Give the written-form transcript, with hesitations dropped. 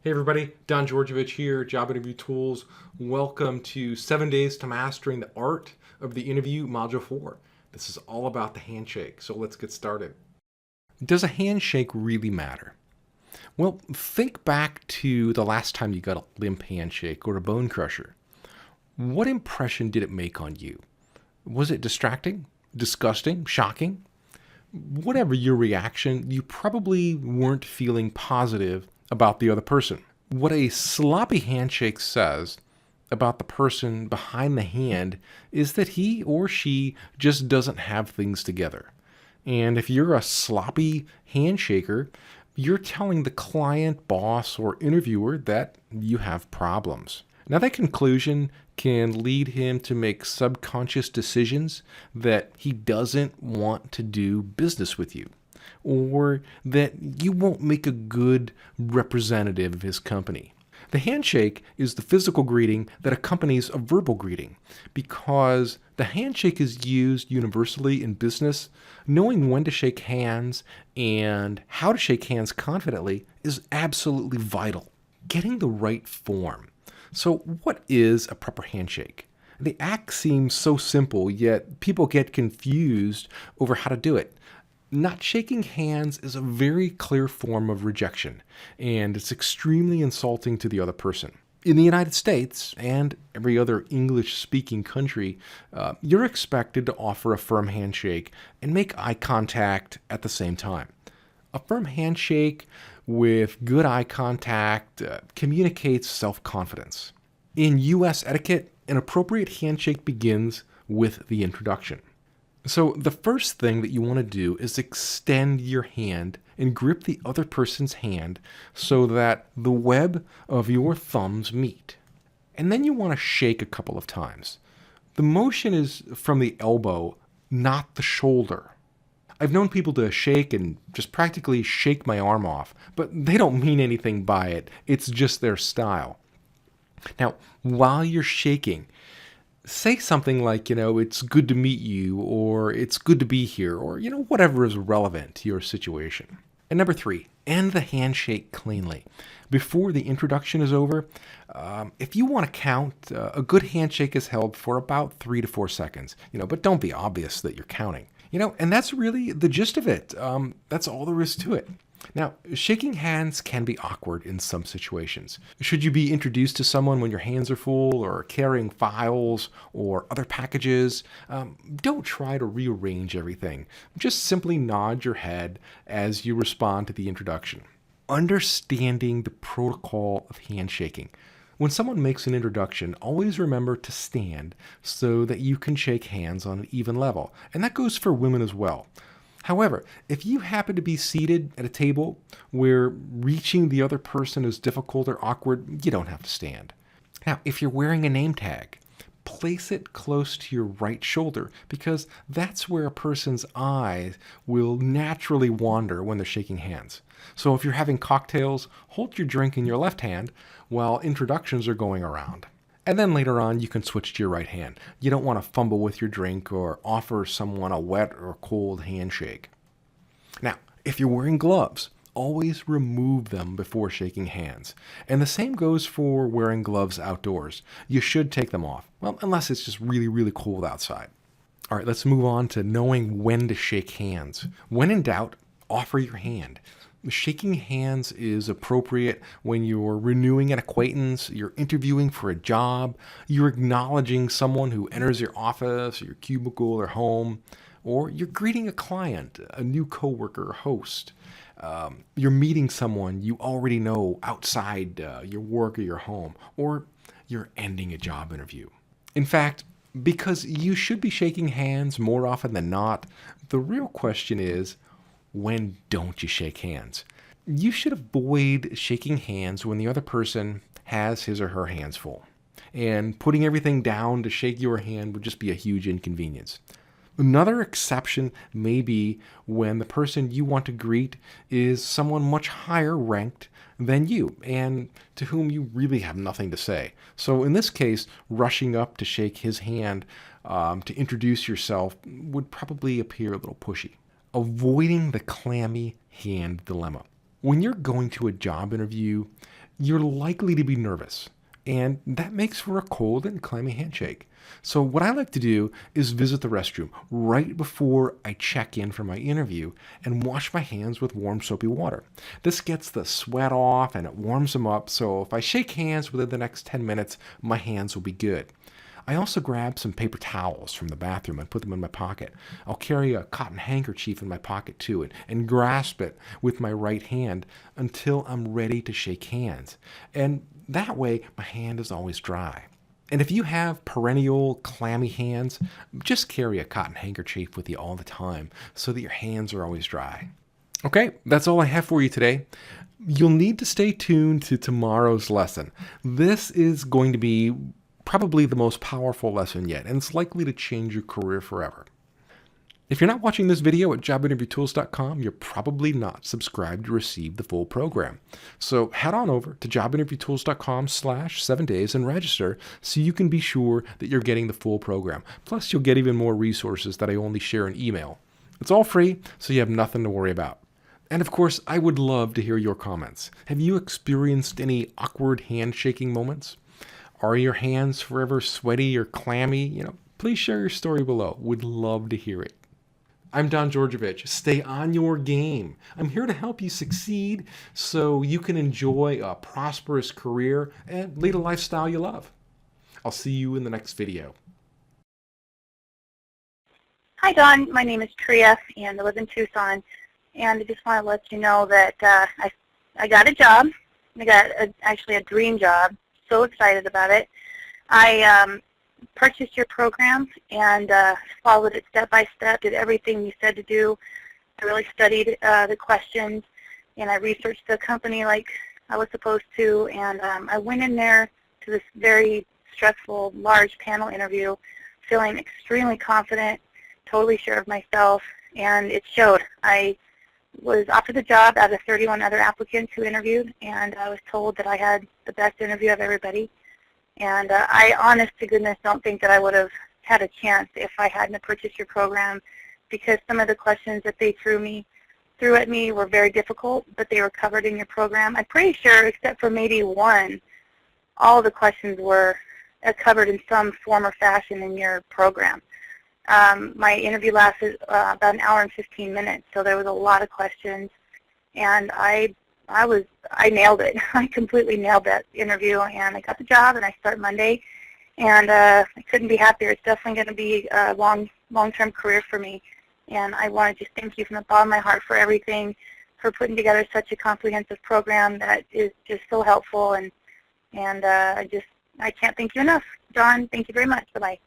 Hey everybody, Don Georgievich here, Job Interview Tools. Welcome to 7 Days to Mastering the Art of the Interview, Module 4. This is all about the handshake, so let's get started. Does a handshake really matter? Well, think back to the last time you got a limp handshake or a bone crusher. What impression did it make on you? Was it distracting, disgusting, shocking? Whatever your reaction, you probably weren't feeling positive about the other person. What a sloppy handshake says about the person behind the hand is that he or she just doesn't have things together. And if you're a sloppy handshaker, you're telling the client, boss, or interviewer that you have problems. Now, that conclusion can lead him to make subconscious decisions that he doesn't want to do business with you, or that you won't make a good representative of his company. The handshake is the physical greeting that accompanies a verbal greeting. Because the handshake is used universally in business, knowing when to shake hands and how to shake hands confidently is absolutely vital. Getting the right form. So, what is a proper handshake? The act seems so simple, yet people get confused over how to do it. Not shaking hands is a very clear form of rejection, and it's extremely insulting to the other person. In the United States and every other English speaking country, you're expected to offer a firm handshake and make eye contact at the same time. A firm handshake with good eye contact communicates self confidence. In U.S. etiquette, an appropriate handshake begins with the introduction. So, the first thing that you want to do is extend your hand and grip the other person's hand so that the web of your thumbs meet. And then you want to shake a couple of times. The motion is from the elbow, not the shoulder. I've known people to shake and just practically shake my arm off, but they don't mean anything by it. It's just their style. Now, while you're shaking, say something like, it's good to meet you, or it's good to be here, or, whatever is relevant to your situation. And number 3, end the handshake cleanly. Before the introduction is over, if you want to count, a good handshake is held for about 3 to 4 seconds, but don't be obvious that you're counting. And that's really the gist of it. That's all there is to it. Now, shaking hands can be awkward in some situations. Should you be introduced to someone when your hands are full or carrying files or other packages, don't try to rearrange everything. Just simply nod your head as you respond to the introduction. Understanding the protocol of handshaking. When someone makes an introduction, always remember to stand so that you can shake hands on an even level. And that goes for women as well. However, if you happen to be seated at a table where reaching the other person is difficult or awkward, you don't have to stand. Now, if you're wearing a name tag, place it close to your right shoulder because that's where a person's eyes will naturally wander when they're shaking hands. So if you're having cocktails, hold your drink in your left hand while introductions are going around. And then later on, you can switch to your right hand. You don't want to fumble with your drink or offer someone a wet or cold handshake. Now, if you're wearing gloves, always remove them before shaking hands. And the same goes for wearing gloves outdoors. You should take them off, well, unless it's just really, really cold outside. All right, let's move on to knowing when to shake hands. When in doubt, offer your hand. Shaking hands is appropriate when you're renewing an acquaintance, you're interviewing for a job, you're acknowledging someone who enters your office, or your cubicle, or home, or you're greeting a client, a new coworker, or host. You're meeting someone you already know outside your work or your home, or you're ending a job interview. In fact, because you should be shaking hands more often than not, the real question is, when don't you shake hands? You should avoid shaking hands when the other person has his or her hands full. And putting everything down to shake your hand would just be a huge inconvenience. Another exception may be when the person you want to greet is someone much higher ranked than you and to whom you really have nothing to say. So in this case, rushing up to shake his hand to introduce yourself would probably appear a little pushy. Avoiding the clammy hand dilemma. When you're going to a job interview, you're likely to be nervous, and that makes for a cold and clammy handshake. So, what I like to do is visit the restroom right before I check in for my interview and wash my hands with warm soapy water. This gets the sweat off and it warms them up, so if I shake hands within the next 10 minutes, my hands will be good. I also grab some paper towels from the bathroom and put them in my pocket. I'll carry a cotton handkerchief in my pocket too and grasp it with my right hand until I'm ready to shake hands. And that way, my hand is always dry. And if you have perennial clammy hands, just carry a cotton handkerchief with you all the time so that your hands are always dry. Okay, that's all I have for you today. You'll need to stay tuned to tomorrow's lesson. This is going to be probably the most powerful lesson yet, and it's likely to change your career forever. If you're not watching this video at jobinterviewtools.com, you're probably not subscribed to receive the full program. So head on over to jobinterviewtools.com/7days and register so you can be sure that you're getting the full program. Plus, you'll get even more resources that I only share in email. It's all free, so you have nothing to worry about. And of course, I would love to hear your comments. Have you experienced any awkward handshaking moments? Are your hands forever sweaty or clammy? Please share your story below. Would love to hear it. I'm Don Georgievich. Stay on your game. I'm here to help you succeed so you can enjoy a prosperous career and lead a lifestyle you love. I'll see you in the next video. Hi, Don. My name is Tria, and I live in Tucson. And I just want to let you know that I got a job. I got actually a dream job. So excited about it. I purchased your program and followed it step by step, did everything you said to do. I really studied the questions, and I researched the company like I was supposed to, and I went in there to this very stressful, large panel interview feeling extremely confident, totally sure of myself, and it showed. I was offered the job out of 31 other applicants who interviewed, and I was told that I had the best interview of everybody. And I, honest to goodness, don't think that I would have had a chance if I hadn't purchased your program, because some of the questions that they threw at me were very difficult, but they were covered in your program. I'm pretty sure, except for maybe one, all the questions were covered in some form or fashion in your program. My interview lasted about an hour and 15 minutes, so there was a lot of questions, and I nailed it. I completely nailed that interview, and I got the job, and I start Monday, and I couldn't be happier. It's definitely going to be a long-term career for me, and I want to just thank you from the bottom of my heart for everything, for putting together such a comprehensive program that is just so helpful, and I can't thank you enough. John, thank you very much. Bye-bye.